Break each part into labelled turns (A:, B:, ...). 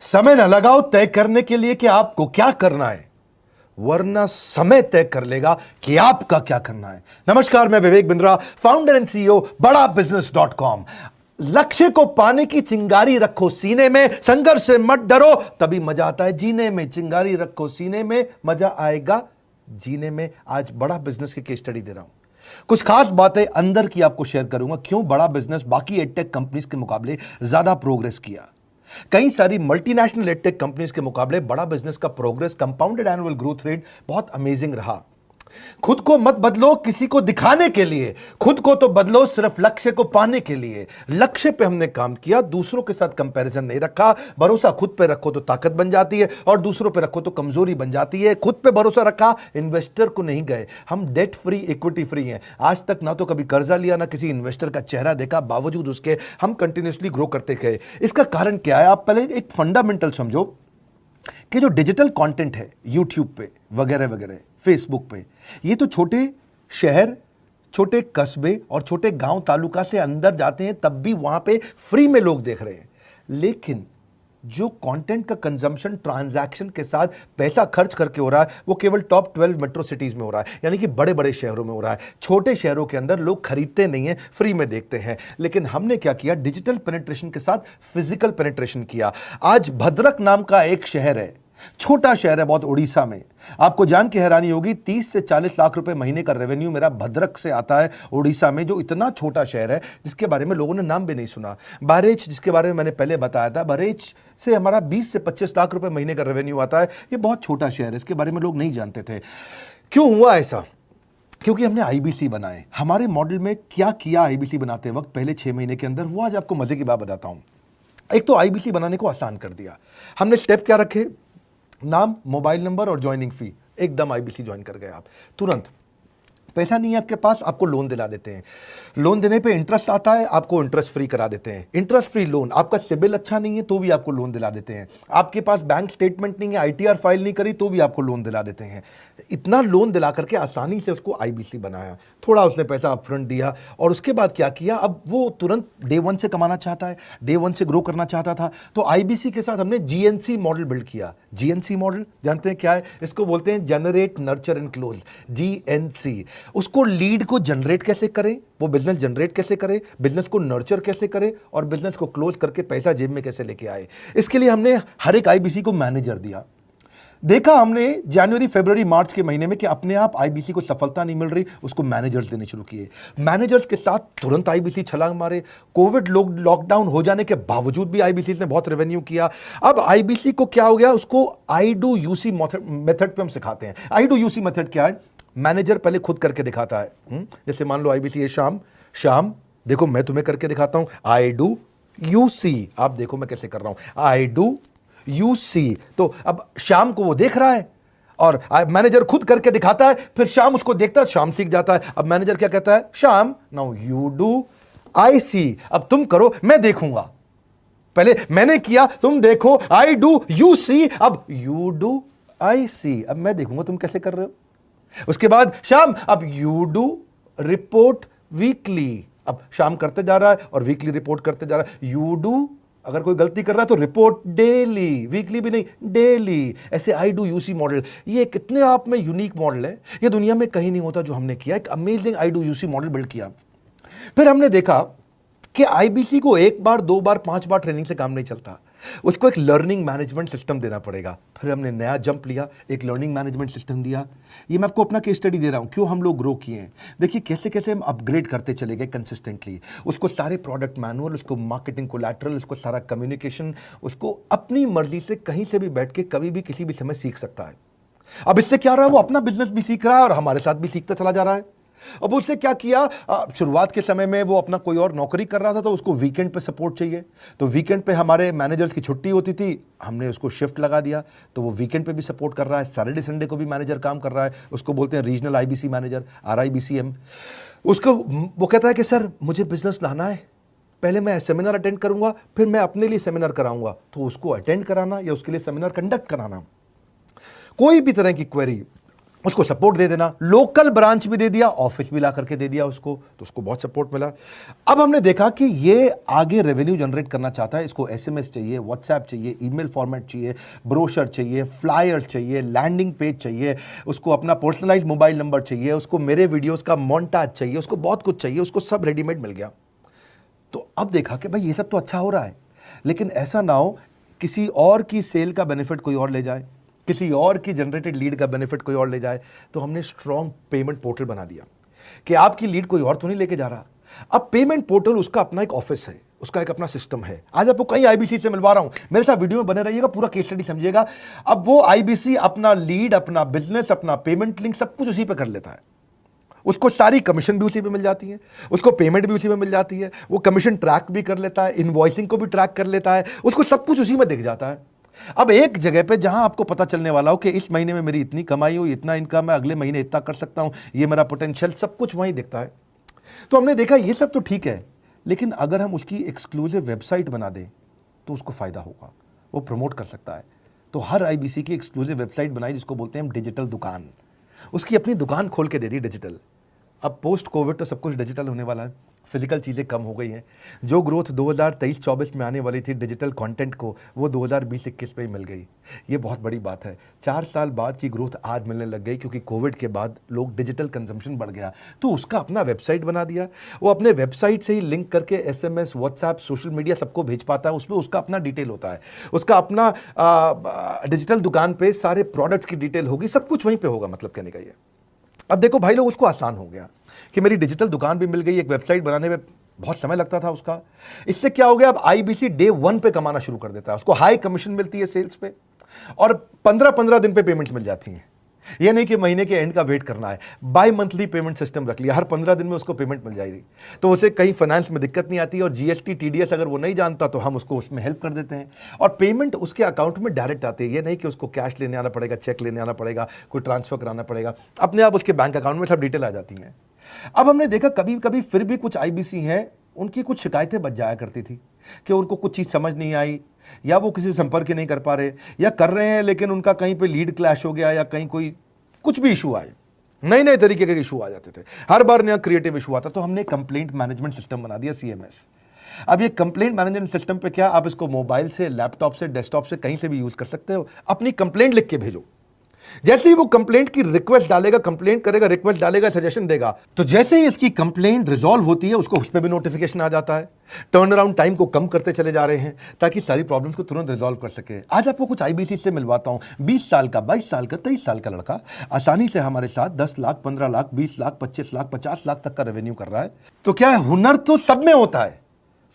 A: समय न लगाओ तय करने के लिए कि आपको क्या करना है, वरना समय तय कर लेगा कि आपका क्या करना है। नमस्कार, मैं Vivek Bindra, founder and CEO बड़ा बिजनेस .com। लक्ष्य को पाने की चिंगारी रखो सीने में, संघर्ष से मत डरो, तभी मजा आता है जीने में। चिंगारी रखो सीने में, मजा आएगा जीने में। आज बड़ा बिजनेस की केस स्टडी दे रहा हूं, कुछ खास बातें अंदर की आपको शेयर करूंगा, क्यों बड़ा बिजनेस बाकी एडटेक कंपनीज के मुकाबले ज्यादा प्रोग्रेस किया। कई सारी मल्टीनेशनल एडटेक कंपनीज के मुकाबले बड़ा बिजनेस का progress, compounded annual growth rate बहुत अमेजिंग रहा। खुद को मत बदलो किसी को दिखाने के लिए, खुद को तो बदलो सिर्फ लक्ष्य को पाने के लिए। लक्ष्य पे हमने काम किया, दूसरों के साथ कंपैरिजन नहीं रखा। भरोसा खुद पे रखो तो ताकत बन जाती है, और दूसरों पे रखो तो कमजोरी बन जाती है। खुद पे भरोसा रखा, इन्वेस्टर को नहीं गए। हम डेट फ्री, इक्विटी फ्री हैं। आज तक ना तो कभी कर्जा लिया, ना किसी इन्वेस्टर का चेहरा देखा, बावजूद उसके हम कंटिन्यूसली ग्रो करते गए। इसका कारण क्या है? आप पहले एक फंडामेंटल समझो कि जो डिजिटल कंटेंट है यूट्यूब पे वगैरह वगैरह, फेसबुक पे, ये तो छोटे शहर, छोटे कस्बे और छोटे गांव तालुका से अंदर जाते हैं, तब भी वहां पे फ्री में लोग देख रहे हैं। लेकिन जो कंटेंट का कंजम्पशन ट्रांजैक्शन के साथ पैसा खर्च करके हो रहा है, वो केवल टॉप 12 मेट्रो सिटीज में हो रहा है, यानी कि बड़े बड़े शहरों में हो रहा है। छोटे शहरों के अंदर लोग खरीदते नहीं हैं, फ्री में देखते हैं। लेकिन हमने क्या किया? डिजिटल पेनिट्रेशन के साथ फिजिकल पेनिट्रेशन किया। आज भद्रक नाम का एक शहर है, छोटा शहर है बहुत, उड़ीसा में। आपको जान के हैरानी होगी, 30 से 40 लाख रुपए महीने का रेवेन्यू मेरा भद्रक से आता है, उड़ीसा में, जो इतना छोटा शहर है जिसके बारे में लोगों ने नाम भी नहीं सुना। बहरेच, जिसके बारे में मैंने पहले बताया था, बहरेच से हमारा 20 से 25 लाख रुपए महीने का रेवेन्यू आता है। ये बहुत छोटा शहर है, इसके बारे में लोग नहीं जानते थे। क्यों हुआ ऐसा? क्योंकि हमने आईबीसी बनाए। हमारे मॉडल में क्या किया आईबीसी बनाते वक्त पहले 6 महीने के अंदर, वो आज आपको मजे की बात बताता हूं। एक तो आईबीसी बनाने को आसान कर दिया। हमने स्टेप क्या रखे? नाम, मोबाइल नंबर और ज्वाइनिंग फी, एकदम आईबीसी ज्वाइन कर गए आप तुरंत। पैसा नहीं है आपके पास, आपको लोन दिला देते हैं। लोन देने पे इंटरेस्ट आता है, आपको इंटरेस्ट फ्री करा देते हैं। Interest free loan. आपका सिबिल अच्छा नहीं है तो भी आपको लोन दिला देते हैं। आपके पास बैंक स्टेटमेंट नहीं है, आईटीआर फाइल नहीं करी तो भी आपको लोन दिला देते हैं। इतना लोन दिला करके आसानी से उसको आईबीसी बनाया। थोड़ा उसने पैसा अपफ्रंट दिया, और उसके बाद क्या किया? अब वो तुरंत डे 1 से कमाना चाहता है, डे 1 से ग्रो करना चाहता था, तो आईबीसी के साथ हमने जीएनसी मॉडल बिल्ड किया। जीएनसी मॉडल जानते हैं क्या है? इसको बोलते हैं generate, nurture and close, GNC. उसको लीड को जनरेट कैसे करें, वो बिजनेस जनरेट कैसे करे, बिजनेस को नर्चर कैसे करे, और बिजनेस को क्लोज करके पैसा जेब में कैसे लेके आए। इसके लिए हमने हर एक आईबीसी को मैनेजर दिया। देखा हमने जनवरी, फरवरी, मार्च के महीने में कि अपने आप आईबीसी को सफलता नहीं मिल रही, उसको मैनेजर्स देने शुरू किए। मैनेजर्स के साथ तुरंत आईबीसी छलांग मारे। कोविड लॉकडाउन हो जाने के बावजूद भी आईबीसी ने बहुत रेवेन्यू किया। अब आईबीसी को क्या हो गया? उसको आई डू यूसी मेथड पे हम सिखाते हैं। आई डू यूसी मेथड क्या है? मैनेजर पहले खुद करके दिखाता है। जैसे मान लो आईबीसी है, शाम देखो मैं तुम्हें करके दिखाता हूं, आई डू यू सी, आप देखो मैं कैसे कर रहा हूं, आई डू यू सी। तो अब शाम को वो देख रहा है, और मैनेजर खुद करके दिखाता है, फिर शाम उसको देखता है, शाम सीख जाता है। अब मैनेजर क्या कहता है? शाम, नाउ यू डू, आई सी, अब तुम करो, मैं देखूंगा। पहले मैंने किया, तुम देखो, आई डू यू सी, अब यू डू आई सी, अब मैं देखूंगा तुम कैसे कर रहे हो। उसके बाद शाम, अब यू डू रिपोर्ट वीकली, अब शाम करते जा रहा है और वीकली रिपोर्ट करते जा रहा है। यू डू, अगर कोई गलती कर रहा है तो रिपोर्ट डेली, वीकली भी नहीं, डेली। ऐसे आई डू यूसी मॉडल, ये कितने आप में यूनिक मॉडल है, ये दुनिया में कहीं नहीं होता जो हमने किया। एक amazing I do UC model build किया। फिर हमने देखा कि आईबीसी को 1 बार, 2 बार, 5 बार ट्रेनिंग से काम नहीं चलता, उसको एक लर्निंग मैनेजमेंट सिस्टम देना पड़ेगा। फिर हमने नया जंप लिया, एक लर्निंग मैनेजमेंट सिस्टम दिया। ये मैं आपको अपना केस स्टडी दे रहा हूं, क्यों हम लोग ग्रो किए हैं। देखिए कैसे कैसे हम अपग्रेड करते चले गए कंसिस्टेंटली। उसको सारे प्रोडक्ट मैनुअल, उसको मार्केटिंग कोलैटरल, उसको सारा कम्युनिकेशन, उसको अपनी मर्जी से कहीं से भी बैठ के कभी भी किसी भी समय सीख सकता है। अब इससे क्या रहा है? वो अपना बिजनेस भी सीख रहा है और हमारे साथ भी सीखता चला जा रहा है। अब उससे क्या किया? शुरुआत के समय में वो अपना कोई और नौकरी कर रहा था, तो उसको वीकेंड पे सपोर्ट चाहिए। तो वीकेंड पे हमारे मैनेजर्स की छुट्टी होती थी, हमने उसको शिफ्ट लगा दिया, तो वो वीकेंड पे भी सपोर्ट कर रहा है। सैटरडे संडे को भी मैनेजर काम कर रहा है, उसको बोलते हैं रीजनल आईबीसी मैनेजर, RIBCM। उसको वो कहता है कि सर मुझे बिजनेस लाना है, पहले मैं सेमिनार अटेंड करूंगा, फिर मैं अपने लिए सेमिनार कराऊंगा। तो उसको अटेंड कराना या उसके लिए सेमिनार कंडक्ट कराना, कोई भी तरह की क्वेरी, उसको सपोर्ट दे देना, लोकल ब्रांच भी दे दिया, ऑफिस भी ला करके दे दिया उसको, तो उसको बहुत सपोर्ट मिला। अब हमने देखा कि ये आगे रेवेन्यू जनरेट करना चाहता है, इसको एसएमएस चाहिए, व्हाट्सएप चाहिए, ईमेल फॉर्मेट चाहिए, ब्रोशर चाहिए, फ्लायर चाहिए, लैंडिंग पेज चाहिए, उसको अपना पर्सनलाइज्ड मोबाइल नंबर चाहिए, उसको मेरे वीडियोस का मोन्टाज चाहिए, उसको बहुत कुछ चाहिए, उसको सब रेडीमेड मिल गया। तो अब देखा कि भाई ये सब तो अच्छा हो रहा है, लेकिन ऐसा ना हो किसी और की सेल का बेनिफिट कोई और ले जाए, किसी और की जनरेटेड लीड का बेनिफिट कोई और ले जाए। तो हमने स्ट्रॉन्ग पेमेंट पोर्टल बना दिया कि आपकी लीड कोई और तो नहीं लेके जा रहा। अब पेमेंट पोर्टल उसका अपना एक ऑफिस है, उसका एक अपना सिस्टम है। आज आपको कई आईबीसी से मिलवा रहा हूं, मेरे साथ वीडियो में बने रहिएगा, पूरा केस स्टडी समझिएगा। अब वो आईबीसी अपना लीड, अपना बिजनेस, अपना पेमेंट लिंक सब कुछ उसी पे कर लेता है। उसको सारी कमीशन भी उसी पे मिल जाती है, उसको पेमेंट भी उसी में मिल जाती है, वो कमीशन ट्रैक भी कर लेता है, इनवॉइसिंग को भी ट्रैक कर लेता है, उसको सब कुछ उसी में दिख जाता है। अब एक जगह पे जहां आपको पता चलने वाला हो कि इस महीने में मेरी इतनी कमाई हुई, इतना इनकम है, अगले महीने इतना कर सकता हूं, ये मेरा पोटेंशियल, सब कुछ वहीं दिखता है। तो हमने देखा ये सब तो ठीक है, लेकिन अगर हम उसकी एक्सक्लूसिव वेबसाइट बना दें तो उसको फायदा होगा, वो प्रमोट कर सकता है। तो हर आईबीसी की एक्सक्लूसिव वेबसाइट बनाई, जिसको बोलते हैं हम डिजिटल दुकान। उसकी अपनी दुकान खोल के दे दी डिजिटल। अब पोस्ट कोविड तो सब कुछ डिजिटल होने वाला है, फिजिकल चीज़ें कम हो गई हैं। जो ग्रोथ 2023-24 में आने वाली थी डिजिटल कंटेंट को, वो 2020-21 में ही मिल गई। ये बहुत बड़ी बात है। 4 साल बाद की ग्रोथ आज मिलने लग गई, क्योंकि कोविड के बाद लोग डिजिटल कंजम्पशन बढ़ गया। तो उसका अपना वेबसाइट बना दिया, वो अपने वेबसाइट से ही लिंक करके एसएमएस, व्हाट्सएप, सोशल मीडिया सबको भेज पाता है। उसमें उसका अपना डिटेल होता है, उसका अपना डिजिटल दुकान पे सारे प्रोडक्ट्स की डिटेल होगी, सब कुछ वहीं पर होगा। मतलब कहने का ये, अब देखो भाई लोग, उसको आसान हो गया कि मेरी डिजिटल दुकान भी मिल गई। एक वेबसाइट बनाने में बहुत समय लगता था उसका। इससे क्या हो गया, अब आईबीसी डे 1 पे कमाना शुरू कर देता है। उसको हाई कमीशन मिलती है सेल्स पे, और 15-15 दिन पे पेमेंट्स मिल जाती हैं। ये नहीं कि महीने के एंड का वेट करना है, बाई मंथली पेमेंट सिस्टम रख लिया, हर 15 दिन में उसको पेमेंट मिल जाएगी। तो उसे कहीं फाइनेंस में दिक्कत नहीं आती, और जीएसटी, टीडीएस अगर वो नहीं जानता तो हम उसको उसमें हेल्प कर देते हैं, और पेमेंट उसके अकाउंट में डायरेक्ट आती है। ये नहीं कि उसको कैश लेने आना पड़ेगा, चेक लेने आना पड़ेगा, कोई ट्रांसफर कराना पड़ेगा, अपने आप उसके बैंक अकाउंट में सब डिटेल आ जाती हैं। अब हमने देखा कभी कभी फिर भी कुछ आईबीसी हैं, उनकी कुछ शिकायतें बच जाया करती थी कि उनको कुछ चीज़ समझ नहीं आई, या वो किसी संपर्क नहीं कर पा रहे, या कर रहे हैं लेकिन उनका कहीं पे लीड क्लैश हो गया, या कहीं कोई कुछ भी इशू आए, नए नए तरीके के इशू आ जाते थे, हर बार नया क्रिएटिव इशू आता। तो हमने कंप्लेंट मैनेजमेंट सिस्टम बना दिया, सीएमएस। अब ये कंप्लेंट मैनेजमेंट सिस्टम पे क्या, आप इसको मोबाइल से, लैपटॉप से, डेस्कटॉप से, कहीं से भी यूज कर सकते हो। अपनी कंप्लेंट लिख के भेजो, जैसे ही वो कंप्लेंट की रिक्वेस्ट डालेगा, कंप्लेंट करेगा, रिक्वेस्ट डालेगा, सजेशन देगा, तो जैसे ही इसकी कंप्लेंट रिजॉल्व होती है उसको उस पर भी नोटिफिकेशन आ जाता है। टर्न अराउंड टाइम को कम करते चले जा रहे हैं ताकि सारी प्रॉब्लम्स को तुरंत रिजॉल्व कर सके। आज आपको कुछ आईबीसी से मिलवाता हूं। 20 साल का, 22 साल का, 23 साल का लड़का आसानी से हमारे साथ 10 लाख, 15 लाख, 20 लाख, 25 लाख, 50 लाख तक का रेवेन्यू कर रहा है। तो क्या है, हुनर तो सब में होता है,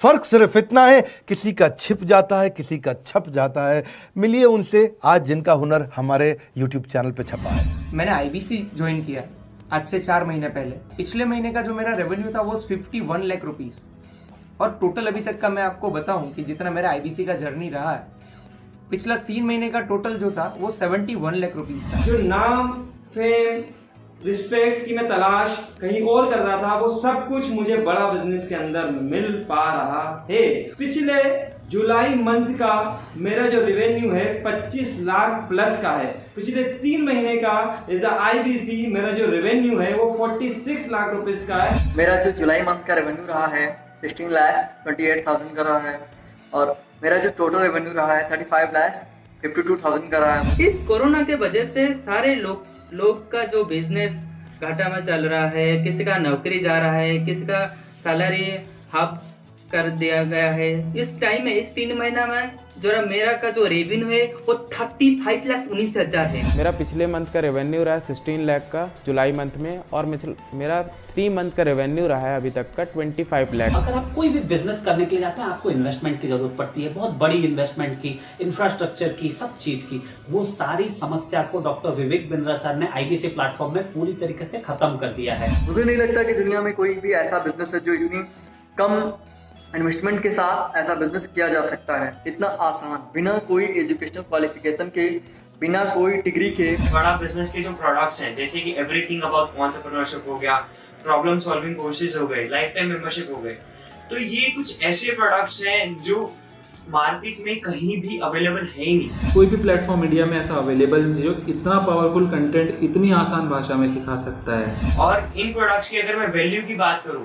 A: फर्क सिर्फ इतना है किसी का छिप जाता है, किसी का छप जाता है। मिलिए उनसे आज जिनका हुनर हमारे YouTube चैनल पे छपा है।
B: मैंने आईबीसी ज्वाइन किया आज से 4 महीने पहले। पिछले महीने का जो मेरा रेवेन्यू था वो 51 लाख रुपीस, और टोटल अभी तक का मैं आपको बताऊं कि जितना मेरा आईबीसी का जर्नी रहा है, पिछला 3 महीने का टोटल जो था वो 71 लाख रुपीस था।
C: जो नाम, फेम, रिस्पेक्ट की मैं तलाश कहीं और कर रहा था, वो सब कुछ मुझे बड़ा बिजनेस के अंदर मिल पा रहा है। पिछले जुलाई मंथ का मेरा जो रेवेन्यू है 25 लाख प्लस का है। पिछले 3 महीने का एज आईबीसी मेरा जो रेवेन्यू है वो 46 लाख रुपीस का है।
D: मेरा जो जुलाई मंथ का रेवेन्यू रहा है 16,28,000 का रहा है, और मेरा जो टोटल रेवेन्यू रहा है 35,52,000 का रहा है।
E: इस कोरोना के वजह से सारे लोग का जो बिजनेस घाटा में चल रहा है, किसी का नौकरी जा रहा है, किसी का सैलरी हाफ कर दिया गया है। इस टाइम में, इस 3 महीना में जो मेरा का जो रेवेन्यू है वो 35,19,000 है।
F: मेरा पिछले मंथ का रेवेन्यू रहा है 16 लाख का जुलाई मंथ में, और मेरा 3 मंथ का रेवेन्यू रहा है अभी तक का 25 लाख।
G: अगर आप कोई भी बिजनेस करने के लिए जाते हैं, आपको इन्वेस्टमेंट की जरूरत पड़ती है, बहुत बड़ी इन्वेस्टमेंट की, इंफ्रास्ट्रक्चर की, सब चीज की। वो सारी समस्या को डॉक्टर विवेक बिंद्रा सर ने आईबीसी प्लेटफॉर्म में पूरी तरीके से खत्म कर दिया है।
D: मुझे नहीं लगता कि दुनिया में कोई भी ऐसा बिजनेस है जो इतनी कम इन्वेस्टमेंट के साथ ऐसा बिजनेस किया जा सकता है, इतना आसान, बिना कोई एजुकेशनल क्वालिफिकेशन के, बिना कोई डिग्री के।
C: बड़ा बिजनेस के जो प्रोडक्ट्स हैं, जैसे कि एवरीथिंग अबाउट एंटरप्रेन्योरशिप हो गया, प्रॉब्लम सॉल्विंग कोर्सेज हो गए, लाइफ टाइम मेंबरशिप हो गए, तो ये कुछ ऐसे प्रोडक्ट्स हैं जो मार्केट में कहीं भी अवेलेबल है ही नहीं।
H: कोई भी प्लेटफॉर्म इंडिया में ऐसा अवेलेबल जो इतना पावरफुल कंटेंट इतनी आसान भाषा में सिखा सकता है।
C: और इन प्रोडक्ट्स की अगर मैं वैल्यू की बात करूं,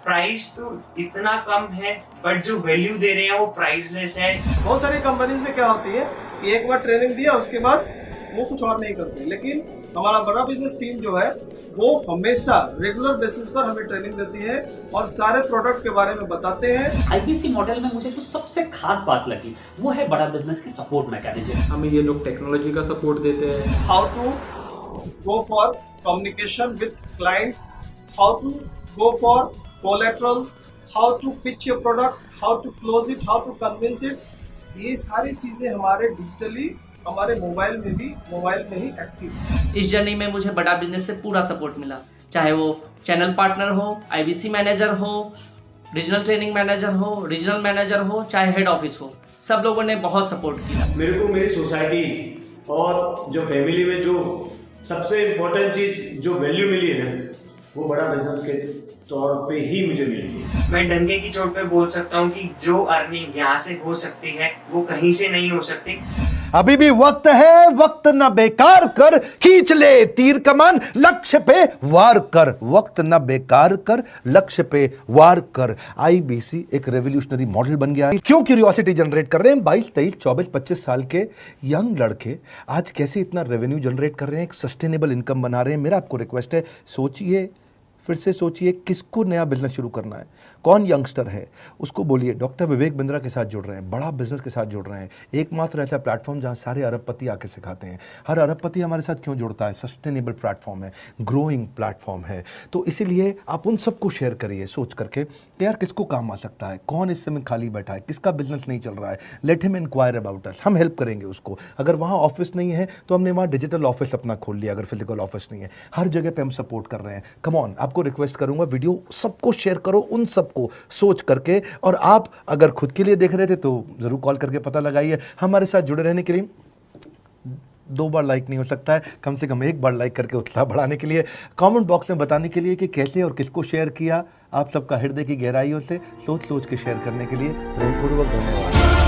C: प्राइस तो इतना कम है बट जो वैल्यू दे रहे हैं वो प्राइसलेस है।
I: बहुत सारी कंपनीज में क्या होती है कि एक बार ट्रेनिंग दिया उसके बाद वो कुछ और नहीं करते, लेकिन हमारा बड़ा बिजनेस टीम जो है वो हमेशा रेगुलर बेसिस पर हमें ट्रेनिंग देती है और सारे प्रोडक्ट के बारे में बताते हैं।
G: आईबीसी मॉडल में मुझे जो सबसे खास बात लगी वो है बड़ा बिजनेस की सपोर्ट मैकेनिज्म।
H: हमें ये लोग टेक्नोलॉजी का सपोर्ट देते हैं।
I: How to go for communication with clients, how to go for collaterals, how to pitch your product, how to close it, how to convince it, ये सारी चीजें हमारे डिजिटली हमारे मोबाइल में ही एक्टिव।
J: इस जर्नी में मुझे बड़ा बिजनेस से पूरा सपोर्ट मिला, चाहे वो चैनल पार्टनर हो, आईबीसी मैनेजर हो, रीजनल ट्रेनिंग मैनेजर हो, रीजनल मैनेजर हो, चाहे हेड ऑफिस हो, सब लोगों ने बहुत सपोर्ट किया।
C: मेरे को मेरी सोसाइटी और जो फैमिली में जो सबसे इम्पोर्टेंट चीज जो वैल्यू मिली है ना, वो बड़ा बिजनेस के तौर पे ही मुझे मिली है। मैं डंके की चोट पे बोल सकता हूँ कि जो अर्निंग यहाँ से हो सकती है वो कहीं से नहीं हो सकती।
A: अभी भी वक्त है, वक्त न बेकार कर, खींच ले तीर कमान, लक्ष्य पे वार कर, वक्त न बेकार कर, लक्ष्य पे वार कर। आईबीसी एक रेवोल्यूशनरी मॉडल बन गया है। क्यों क्यूरियोसिटी जनरेट कर रहे हैं 22, 23, 24, 25 साल के यंग लड़के आज कैसे इतना रेवेन्यू जनरेट कर रहे हैं, एक सस्टेनेबल इनकम बना रहे हैं। मेरा आपको रिक्वेस्ट है, सोचिए, फिर से सोचिए, किसको नया बिजनेस शुरू करना है, कौन यंगस्टर है, उसको बोलिए डॉक्टर विवेक बिंद्रा के साथ जुड़ रहे हैं, बड़ा बिजनेस के साथ जुड़ रहे हैं। एकमात्र ऐसा प्लेटफॉर्म जहां सारे अरबपति आके सिखाते हैं। हर अरबपति हमारे साथ क्यों जुड़ता है? सस्टेनेबल प्लेटफॉर्म है, ग्रोइंग प्लेटफॉर्म है। तो इसीलिए आप उन सबको शेयर करिए सोच करके कि यार किसको काम आ सकता है, कौन इस समय खाली बैठा है, किसका बिजनेस नहीं चल रहा है, let him enquire about us, हम हेल्प करेंगे उसको। अगर वहाँ ऑफिस नहीं है तो हमने वहाँ डिजिटल ऑफिस अपना खोल लिया, अगर फिजिकल ऑफिस नहीं है, हर जगह पे हम सपोर्ट कर रहे हैं। कम ऑन, आपको रिक्वेस्ट करूंगा वीडियो सबको शेयर करो, उन सबको सोच करके। और आप अगर खुद के लिए देख रहे थे तो जरूर कॉल करके पता लगाइए। हमारे साथ जुड़े रहने के लिए 2 बार लाइक नहीं हो सकता है, कम से कम 1 बार लाइक करके उत्साह बढ़ाने के लिए, कमेंट बॉक्स में बताने के लिए कि कैसे और किसको शेयर किया। आप सबका हृदय की गहराइयों से सोच सोच के शेयर करने के लिए प्रेमपूर्वक धन्यवाद।